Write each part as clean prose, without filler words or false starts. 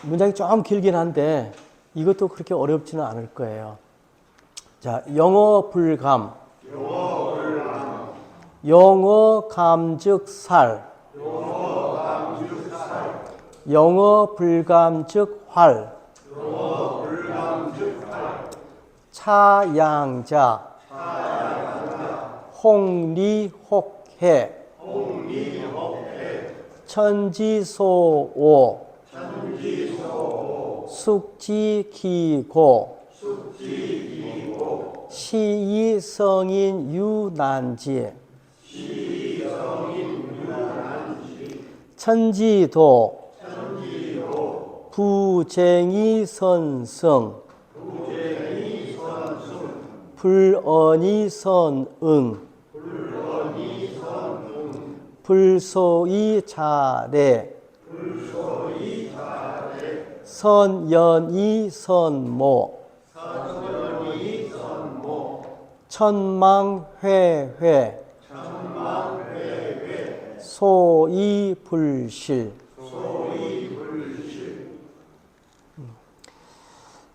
문장이 좀 길긴 한데 이것도 그렇게 어렵지는 않을 거예요. 자, 영어 불감. 영어 감즉 살. 영어 불감 즉 활. 차양자. 홍리혹해. 천지소오. 숙지기고. 시의성인 유난지. 천지도. 부쟁이 선승. 불언이 선응. 불소이 자래. 선연이 선모. 천망회회. 소이불실.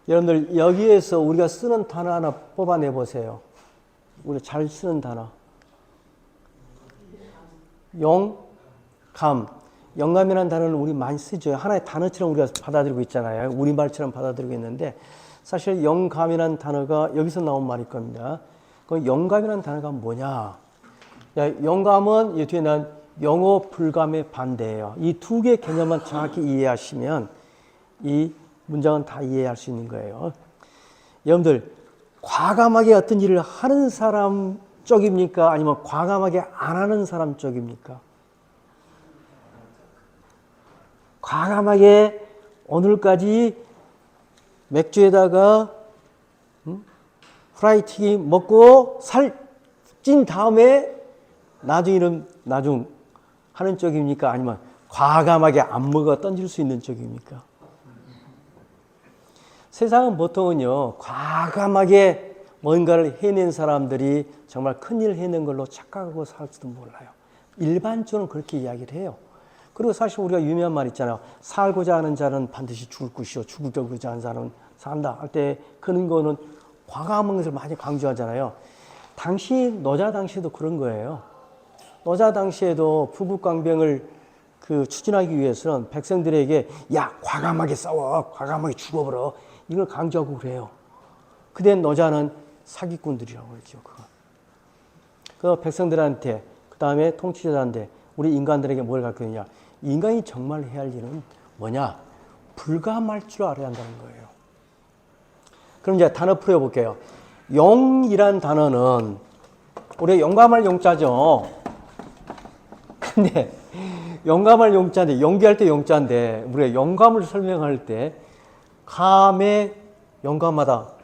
여러분들 여기에서 우리가 쓰는 단어 하나 뽑아내 보세요. 우리가 잘 쓰는 단어. 영감. 영감이라는 단어는 우리 많이 쓰죠. 하나의 단어처럼 우리가 받아들이고 있잖아요. 우리말처럼 받아들이고 있는데 사실 영감이라는 단어가 여기서 나온 말일 겁니다. 그 영감이라는 단어가 뭐냐? 영감은 이 뒤에 난 영어 불감의 반대예요. 이 두 개의 개념만 정확히 이해하시면 이 문장은 다 이해할 수 있는 거예요. 여러분들 과감하게 어떤 일을 하는 사람 쪽입니까? 아니면 과감하게 안 하는 사람 쪽입니까? 과감하게 오늘까지 맥주에다가 프라이튀김 먹고 살찐 다음에 나중 하는 쪽입니까? 아니면 과감하게 안 먹어 던질 수 있는 쪽입니까? 세상은 보통은요, 과감하게 뭔가를 해낸 사람들이 정말 큰일을 해낸 걸로 착각하고 살지도 몰라요. 일반적으로 그렇게 이야기를 해요. 그리고 사실 우리가 유명한 말 있잖아요. 살고자 하는 자는 반드시 죽을 것이요. 죽으려고자 하는 자는 산다. 할 때 그런 거는 과감한 것을 많이 강조하잖아요. 노자 당시에도 그런 거예요. 노자 당시에도 부국강병을 추진하기 위해서는 백성들에게 야, 과감하게 싸워. 과감하게 죽어버려. 이걸 강조하고 그래요. 그때 노자는 사기꾼들이라고 그랬죠. 그 백성들한테, 그 다음에 통치자들한테, 우리 인간들에게 뭘 가르치느냐. 인간이 정말 해야 할 일은 뭐냐? 불감할 줄 알아야 한다는 거예요. 그럼 이제 단어 풀어볼게요. 용이란 단어는 우리가 용감할 용자죠. 근데 용감할 용자인데, 용기할 때 용자인데, 우리가 용감을 설명할 때 감에 용감하다.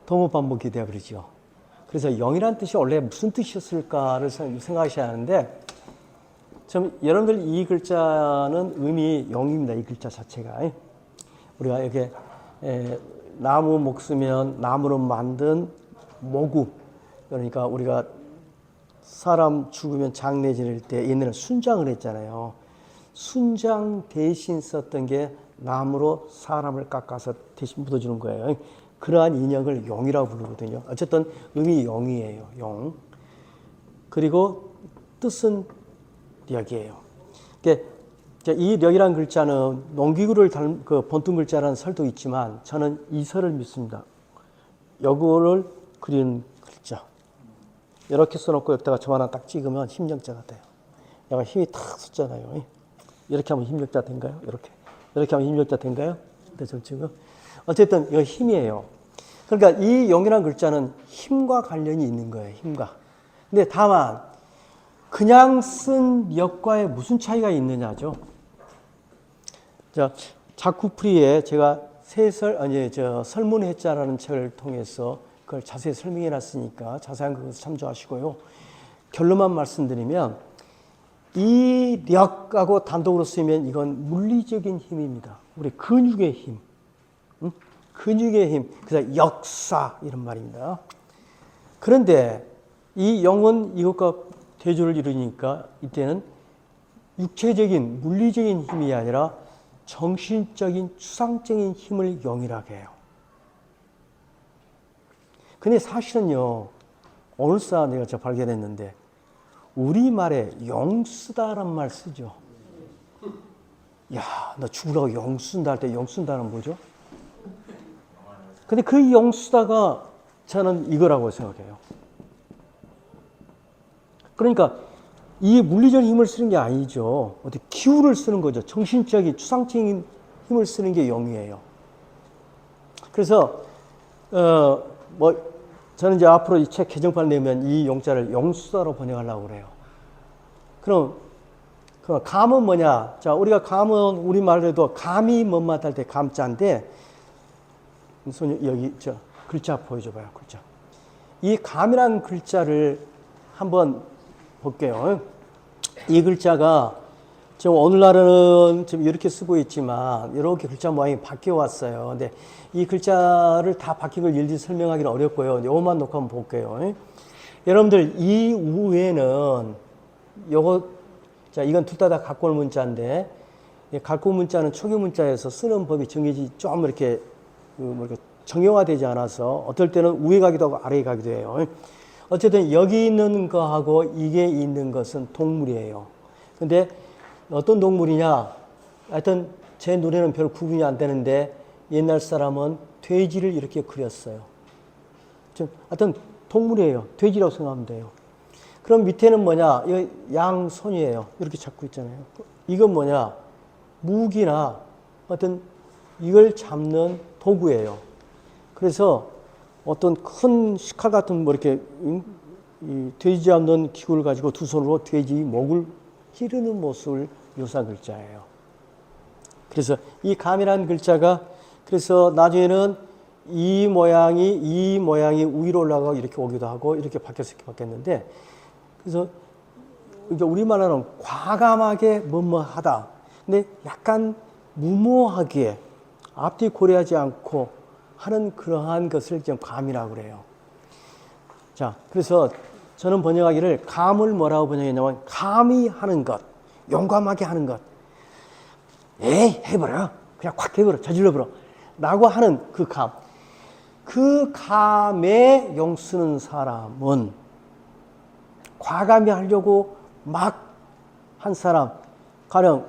도무반복이 되어버리죠. 그래서 영이란 뜻이 원래 무슨 뜻이었을까를 생각하셔야 하는데, 여러분들 이 글자는 의미 영입니다. 이 글자 자체가. 우리가 이렇게 나무 목 쓰면 나무로 만든 모구. 그러니까 우리가 사람 죽으면 장례 지낼 때 옛날에는 순장을 했잖아요. 순장 대신 썼던 게 나무로 사람을 깎아서 대신 묻어주는 거예요. 그러한 인형을 용이라고 부르거든요. 어쨌든 의미 용이에요. 용. 그리고 뜻은 력이에요. 이 력이라는 글자는 농기구를 본뜬 글자라는 설도 있지만 저는 이 설을 믿습니다. 요거를 그리는 글자. 이렇게 써놓고 여기다가 점 하나 딱 찍으면 힘력자가 돼요. 약간 힘이 탁 솟잖아요. 이렇게 하면 힘력자 된가요? 이렇게 하면 힘력자 된가요? 근데 지금 어쨌든 이거 힘이에요. 그러니까 이 용이라는 글자는 힘과 관련이 있는 거예요. 힘과. 근데 다만 그냥 쓴 력과의 무슨 차이가 있느냐죠. 자, 자쿠프리에 제가 설문해자라는 책을 통해서 그걸 자세히 설명해 놨으니까 자세한 것을 참조하시고요. 결론만 말씀드리면 이 력하고 단독으로 쓰면 이건 물리적인 힘입니다. 우리 근육의 힘. 근육의 힘. 그래서 역사 이런 말입니다. 그런데 이 영은 이것과 대조를 이루니까 이때는 육체적인 물리적인 힘이 아니라 정신적인 추상적인 힘을 영이라고 해요. 근데 사실은요, 오늘사 내가 저 발견했는데 우리말에 영쓰다란 말 쓰죠. 야, 너 죽으라고 영쓴다 할 때 영쓴다는 뭐죠? 근데 그 영쓰다가 저는 이거라고 생각해요. 그러니까 이 물리적인 힘을 쓰는 게 아니죠. 어떻게 기운을 쓰는 거죠. 정신적인, 추상적인 힘을 쓰는 게 영이에요. 그래서 저는 이제 앞으로 이 책 개정판 내면 이 용자를 영수다로 번역하려고 그래요. 그럼 그 감은 뭐냐? 자, 우리가 감은 우리 말로도 감이 뭔맛 할 때 감자인데, 여기 저 글자 보여줘봐요. 글자. 이 감이라는 글자를 한번 볼게요. 이 글자가 지금 오늘날은 지금 이렇게 쓰고 있지만 이렇게 글자 모양이 바뀌어 왔어요. 근데 이 글자를 다 바뀐 걸 일일이 설명하기는 어렵고요. 요것만 놓고 한번 볼게요. 여러분들 이 위에는 요거, 자, 이건 둘 다 갖고 올 문자인데, 갖고 올 문자는 초기 문자에서 쓰는 법이 정해지 좀 이렇게 정형화되지 않아서 어떨 때는 위에 가기도 하고 아래에 가기도 해요. 어쨌든 여기 있는 거하고 이게 있는 것은 동물이에요. 근데 어떤 동물이냐? 하여튼 제 눈에는 별 구분이 안 되는데 옛날 사람은 돼지를 이렇게 그렸어요. 하여튼 동물이에요. 돼지라고 생각하면 돼요. 그럼 밑에는 뭐냐? 이거 양손이에요. 이렇게 잡고 있잖아요. 이건 뭐냐? 무기나 어떤 이걸 잡는 도구예요. 그래서 어떤 큰 식칼 같은 뭐 이렇게 이 돼지 잡는 기구를 가지고 두 손으로 돼지 목을 찌르는 모습을 묘사한 글자예요. 그래서 이 감이라는 글자가 그래서 나중에는 이 모양이 위로 올라가고 이렇게 오기도 하고 이렇게 바뀌어서 이렇게 바뀌었는데, 그래서 이제 우리말로는 과감하게 뭐뭐하다. 근데 약간 무모하게 앞뒤 고려하지 않고 하는 그러한 것을 지금 감이라고 그래요. 자, 그래서 저는 번역하기를 감을 뭐라고 번역했냐면 감히 하는 것, 용감하게 하는 것. 에이, 해버려. 그냥 콱 해버려. 저질러버려. 라고 하는 그 감. 그 감에 용 쓰는 사람은 과감히 하려고 막 한 사람, 가령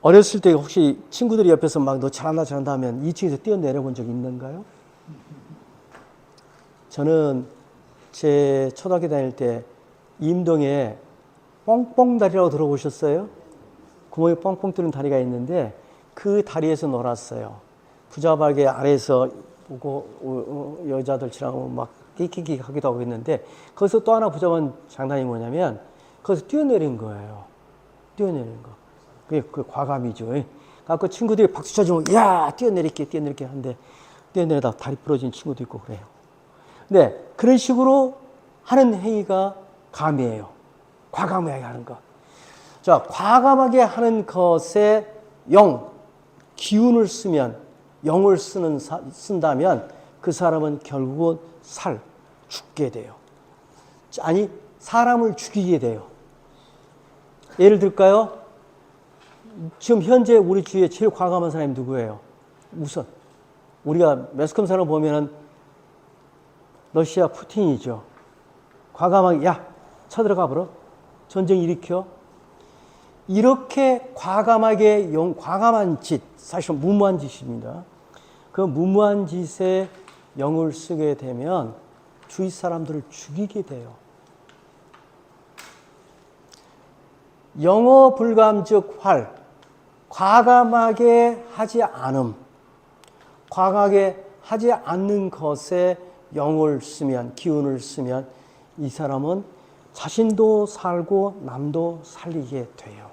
어렸을 때 혹시 친구들이 옆에서 막 너 잘한다 하면 2층에서 뛰어내려 본 적 있는가요? 저는 제 초등학교 다닐 때 임동에 뻥뻥다리라고 들어보셨어요? 구멍이 뻥뻥 뚫린 다리가 있는데 그 다리에서 놀았어요. 부자발개 아래에서 보고 여자들처럼 막 끼끼끼 하기도 하고 있는데, 거기서 또 하나 부자만 장난이 뭐냐면 거기서 뛰어내린 거예요. 뛰어내린 거. 그게 그 과감이죠. 그 친구들이 박수 쳐주면 야 뛰어내릴게 하는데 뛰어내리다 다리 부러진 친구도 있고 그래요. 네, 그런 식으로 하는 행위가 감이에요. 과감하게 하는 것. 자, 과감하게 하는 것에 기운을 쓰면, 영을 쓴다면 그 사람은 결국은 죽게 돼요. 아니, 사람을 죽이게 돼요. 예를 들까요? 지금 현재 우리 주위에 제일 과감한 사람이 누구예요? 우선 우리가 매스컴사를 보면은 러시아 푸틴이죠. 과감하게 야 쳐들어가 버려, 전쟁 일으켜. 이렇게 과감하게 과감한 짓, 사실 무모한 짓입니다. 그 무모한 짓에 영을 쓰게 되면 주위 사람들을 죽이게 돼요. 영어 불감즉 활, 과감하게 하지 않음, 과감하게 하지 않는 것에 영을 쓰면, 기운을 쓰면 이 사람은 자신도 살고 남도 살리게 돼요.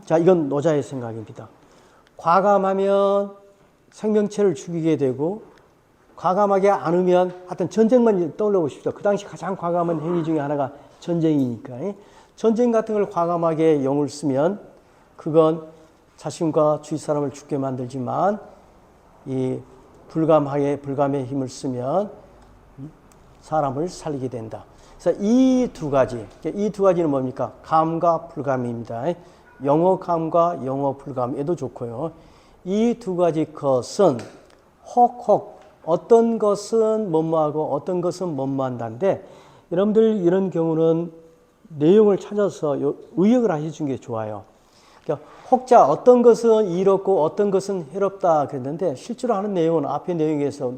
자, 이건 노자의 생각입니다. 과감하면 생명체를 죽이게 되고, 과감하게 않으면, 하여튼 전쟁만 떠올려 보십시오. 그 당시 가장 과감한 행위 중에 하나가 전쟁이니까. 전쟁 같은 걸 과감하게 영을 쓰면 그건 자신과 주위 사람을 죽게 만들지만, 이 불감의 힘을 쓰면 사람을 살리게 된다. 그래서 이 두 가지는 뭡니까? 감과 불감입니다. 영어감과 영어불감에도 좋고요. 이 두 가지 것은 혹 어떤 것은 뭐뭐하고 어떤 것은 뭐뭐한다인데 여러분들 이런 경우는 내용을 찾아서 의역을 하시는 게 좋아요. 그러니까 혹자 어떤 것은 이롭고 어떤 것은 해롭다 그랬는데 실제로 하는 내용은 앞의 내용에서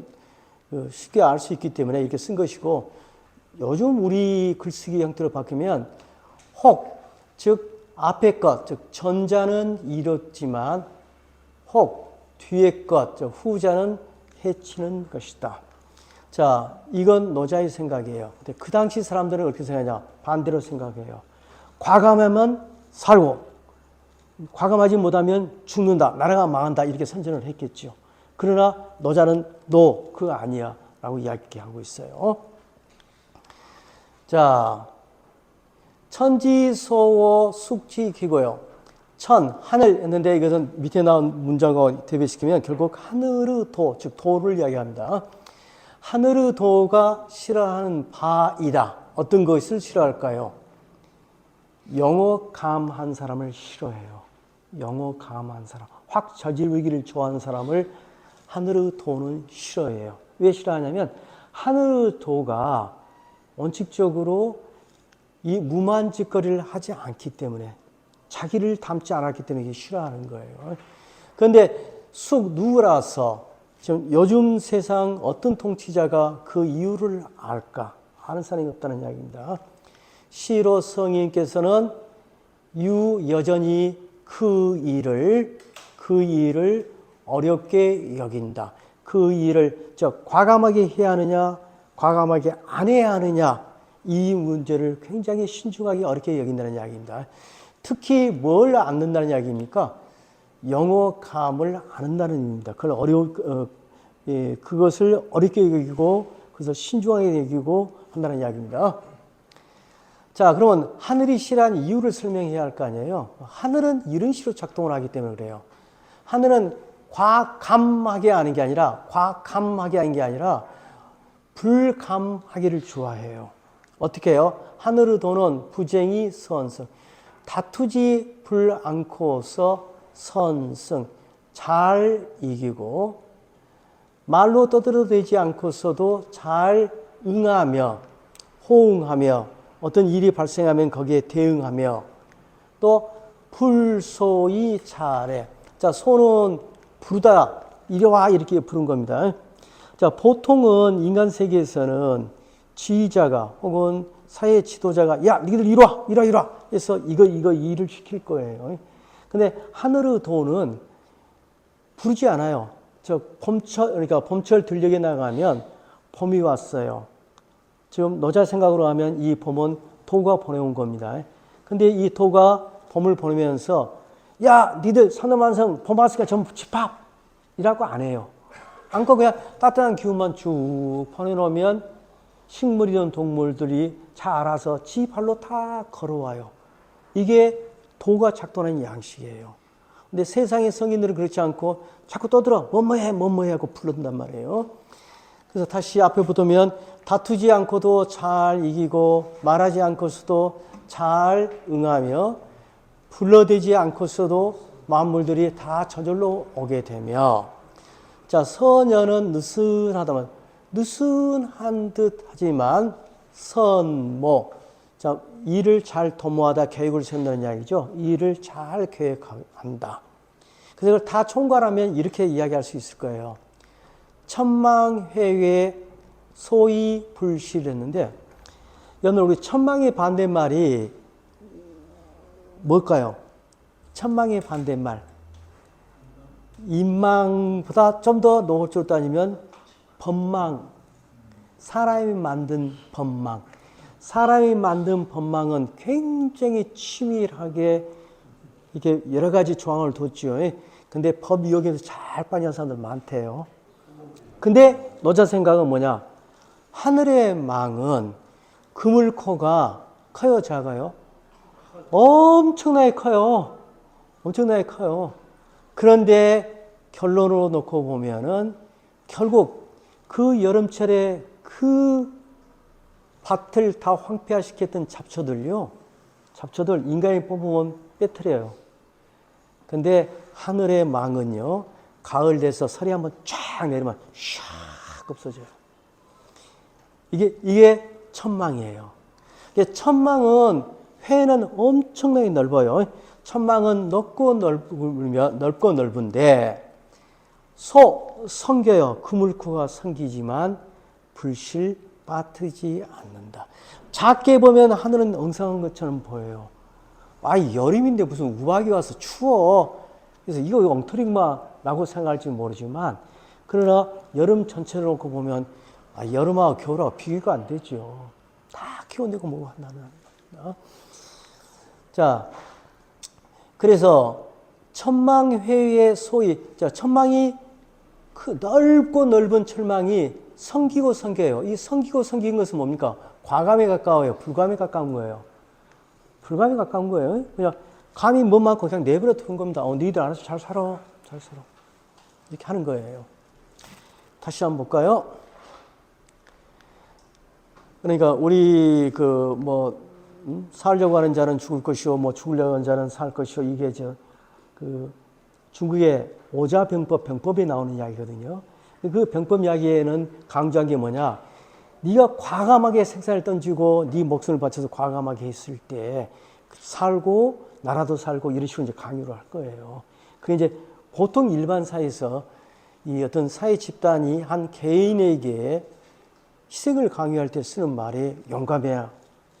쉽게 알 수 있기 때문에 이렇게 쓴 것이고 요즘 우리 글쓰기 형태로 바뀌면 혹, 즉 앞의 것, 즉 전자는 이롭지만 혹 뒤의 것, 즉 후자는 해치는 것이다. 자, 이건 노자의 생각이에요. 근데 그 당시 사람들은 어떻게 생각하냐? 반대로 생각해요. 과감하면 살고 과감하지 못하면 죽는다. 나라가 망한다. 이렇게 선전을 했겠죠. 그러나 노자는 너 그거 아니야 라고 이야기하고 있어요. 자, 천지소호 숙지기고요. 천, 하늘 했는데 이것은 밑에 나온 문장과 대비시키면 결국 하늘의 도, 즉 도를 이야기합니다. 하늘의 도가 싫어하는 바이다. 어떤 것을 싫어할까요? 영어감한 사람을 싫어해요. 영어감한 사람, 확 저지르기를 좋아하는 사람을 하늘의 도는 싫어해요. 왜 싫어하냐면 하늘의 도가 원칙적으로 이 무모한 짓거리를 하지 않기 때문에 자기를 닮지 않았기 때문에 싫어하는 거예요. 그런데 쑥 누구라서 지금 요즘 세상 어떤 통치자가 그 이유를 알까? 아는 사람이 없다는 이야기입니다. 시로 성인께서는 여전히 그 일을 어렵게 여긴다. 그 일을 과감하게 해야 하느냐, 과감하게 안 해야 하느냐, 이 문제를 굉장히 신중하게 어렵게 여긴다는 이야기입니다. 특히 뭘 안는다는 이야기입니까? 영어감을 안는다는 의미입니다. 그것을 어렵게 여기고, 그래서 신중하게 여기고 한다는 이야기입니다. 자, 그러면 하늘이 싫어하는 이유를 설명해야 할 거 아니에요? 하늘은 이런 식으로 작동을 하기 때문에 그래요. 하늘은 과감하게 하는 게 아니라, 불감하기를 좋아해요. 어떻게 해요? 하늘의 도는 부쟁이 선승. 다투지 불 않고서 선승. 잘 이기고, 말로 떠들어대지 않고서도 잘 응하며, 호응하며, 어떤 일이 발생하면 거기에 대응하며, 또 불소히 잘해. 자, 소는 부르다, 이리 와, 이렇게 부른 겁니다. 자, 보통은 인간 세계에서는 지휘자가 혹은 사회 지도자가 야, 니들 이리 와, 이리 와. 해서 이거 일을 시킬 거예요. 근데 하늘의 도는 부르지 않아요. 그러니까 봄철 들녘에 나가면 봄이 왔어요. 지금 노자 생각으로 하면 이 봄은 도가 보내온 겁니다. 근데 이 도가 봄을 보내면서 야, 니들 산업완성 봄 왔으니까 전부 집합! 이라고 안 해요. 않고 그냥 따뜻한 기운만 쭉 보내놓으면 식물이든 동물들이 잘 알아서 지 발로 다 걸어와요. 이게 도가 작동하는 양식이에요. 근데 세상의 성인들은 그렇지 않고 자꾸 떠들어. 뭐뭐해 하고 불른단 말이에요. 그래서 다시 앞에 보면 다투지 않고도 잘 이기고 말하지 않고서도 잘 응하며 불러대지 않고서도 만물들이 다 저절로 오게 되며 자, 선녀는 느슨하다면 느슨한 듯 하지만 선모 자, 일을 잘 도모하다 계획을 세운다는 이야기죠. 일을 잘 계획한다. 그래서 이걸 다 총괄하면 이렇게 이야기할 수 있을 거예요. 천망회외 소위 불실했는데 여러분 우리 천망의 반대말이 뭘까요? 천망의 반대말 인망보다 좀 더 노골적으로 따지면 법망 사람이 만든 법망 사람이 만든 법망은 굉장히 치밀하게 이렇게 여러 가지 조항을 뒀죠. 근데 법 위역에서 잘 빠진 사람들 많대요. 근데 노자 생각은 뭐냐? 하늘의 망은 그물코가 커요, 작아요? 엄청나게 커요. 엄청나게 커요. 그런데 결론으로 놓고 보면은 결국 그 여름철에 그 밭을 다 황폐화시켰던 잡초들 인간이 뽑으면 빼뜨려요. 근데 하늘의 망은요, 가을 돼서 설이 한번 쫙 내리면 샥 없어져요. 이게 천망이에요. 천망은 회는 엄청나게 넓어요. 천망은 넓고 넓은데 성겨요. 그물코가 성기지만 불실 빠뜨리지 않는다. 작게 보면 하늘은 엉성한 것처럼 보여요. 여름인데 무슨 우박이 와서 추워. 그래서 이거 엉터리마라고 생각할지 모르지만, 그러나 여름 전체를 놓고 보면 여름하고 겨울하고 비교가 안 되죠. 다 키워내고 뭐고 한다는. 자, 그래서 천망회의 소위, 천망이 넓고 넓은 천망이 성기고 성겨요. 이 성기고 성긴 것은 뭡니까? 과감에 가까워요? 불감에 가까운 거예요? 불감에 가까운 거예요. 그냥 감이 못 많고 그냥 내버려 두는 겁니다. 너희들 알아서 잘 살아. 잘 살아. 이렇게 하는 거예요. 다시 한번 볼까요? 그러니까 우리 살려고 하는 자는 죽을 것이요, 죽으려고 하는 자는 살 것이요. 이게 중국의 오자병법에 나오는 이야기거든요. 그 병법 이야기에는 강조한 게 뭐냐? 네가 과감하게 생사를 던지고 네 목숨을 바쳐서 과감하게 했을 때 살고 나라도 살고 이런 식으로 이제 강요를 할 거예요. 그게 이제 보통 일반 사회에서 이 어떤 사회 집단이 한 개인에게 희생을 강요할 때 쓰는 말이 용감해야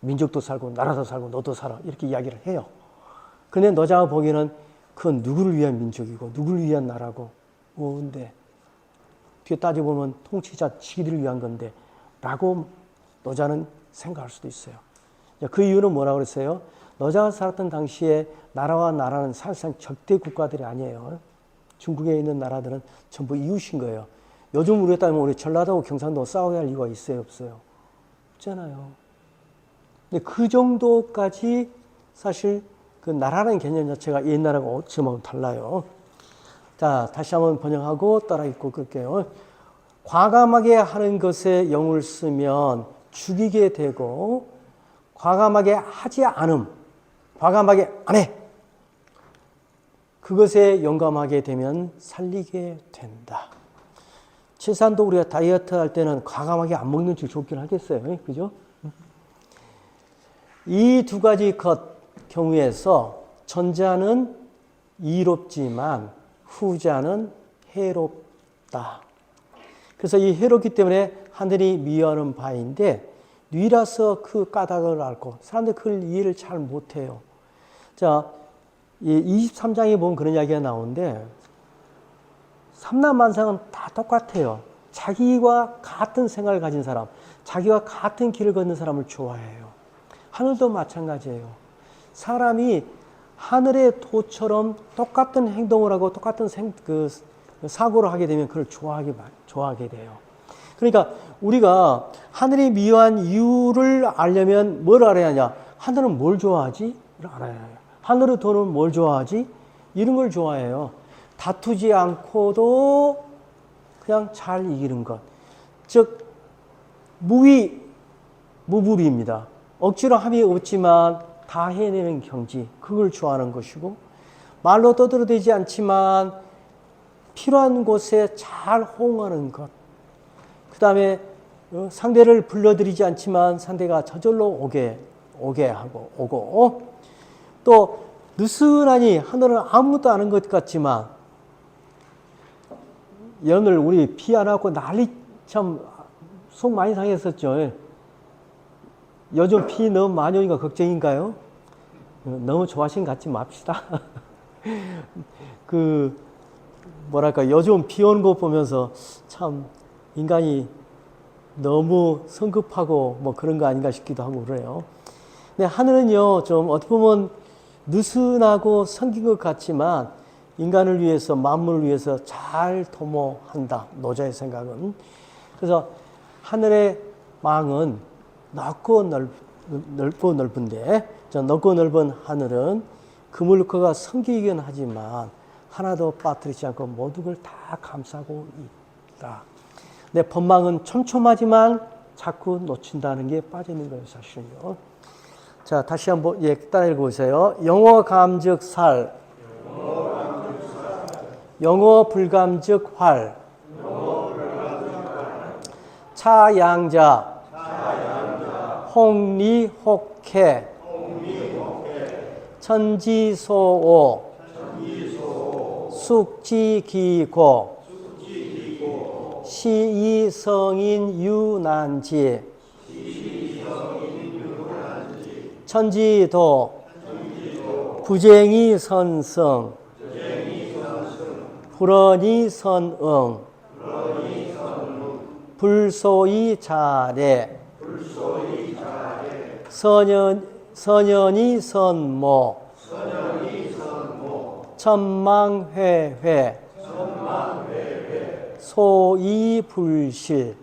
민족도 살고 나라도 살고 너도 살아 이렇게 이야기를 해요. 그런데 노자가 보기에는 그건 누구를 위한 민족이고 누구를 위한 나라고 뭔데 뒤에 따져보면 통치자 지기들을 위한 건데 라고 노자는 생각할 수도 있어요. 그 이유는 뭐라고 그랬어요? 노자가 살았던 당시에 나라와 나라는 사실상 적대 국가들이 아니에요. 중국에 있는 나라들은 전부 이웃인 거예요. 요즘 우리가 따지면 우리 전라도하고 경상도 싸워야 할 이유가 있어요, 없어요? 없잖아요. 근데 그 정도까지 사실 그 나라라는 개념 자체가 옛날하고 지금하고 달라요. 자, 다시 한번 번역하고 따라 읽고 끌게요. 과감하게 하는 것에 영을 쓰면 죽이게 되고 과감하게 하지 않음, 과감하게 안 해. 그것에 용감하게 되면 살리게 된다. 최소한도 우리가 다이어트 할 때는 과감하게 안 먹는 게 좋긴 하겠어요. 그죠? 이 두 가지 경우에서 전자는 이롭지만 후자는 해롭다. 그래서 이 해롭기 때문에 하늘이 미워하는 바인데 뉘라서 그 까닭을 앓고 사람들이 그걸 이해를 잘 못해요. 자, 이 23장에 보면 그런 이야기가 나오는데 삼라만상은 다 똑같아요. 자기와 같은 생각을 가진 사람, 자기와 같은 길을 걷는 사람을 좋아해요. 하늘도 마찬가지예요. 사람이 하늘의 도처럼 똑같은 행동을 하고 똑같은 사고를 하게 되면 그걸 좋아하게 돼요. 그러니까 우리가 하늘이 미워한 이유를 알려면 뭘 알아야 하냐? 하늘은 뭘 좋아하지? 알아야 해요. 하늘의 도는 뭘 좋아하지? 이런 걸 좋아해요. 다투지 않고도 그냥 잘 이기는 것. 즉 무불위입니다. 억지로 함이 없지만 다 해내는 경지. 그걸 좋아하는 것이고 말로 떠들어대지 않지만 필요한 곳에 잘 호응하는 것. 그 다음에 상대를 불러들이지 않지만 상대가 저절로 오게 오고 또 느슨하니 하늘은 아무것도 아는 것 같지만 연을 우리 비 안 왔고 난리 참 속 많이 상했었죠. 요즘 비 너무 많이 오니까 걱정인가요? 너무 좋아하신 것 같지 맙시다. 요즘 비 오는 거 보면서 참 인간이 너무 성급하고 그런 거 아닌가 싶기도 하고 그래요. 근데 하늘은요, 좀 어떻게 보면 느슨하고 성긴 것 같지만 인간을 위해서, 만물을 위해서 잘 도모한다. 노자의 생각은. 그래서 하늘의 망은 넓고 넓은데, 넓고 넓은 하늘은 그물코가 성기이긴 하지만 하나도 빠뜨리지 않고 모든 걸 다 감싸고 있다. 근데 법망은 촘촘하지만 자꾸 놓친다는 게 빠지는 거예요, 사실은요. 자, 다시 한번 따라 읽어보세요. 영어 감즉 살. 영어 불감즉 활. 차양자. 홍리혹해. 천지소오. 숙지기고. 시이성인 유난지. 천지도. 부쟁이 선성. 불언이 선응. 불소이 자례. 선연이 선모. 천망회회. 소이불실.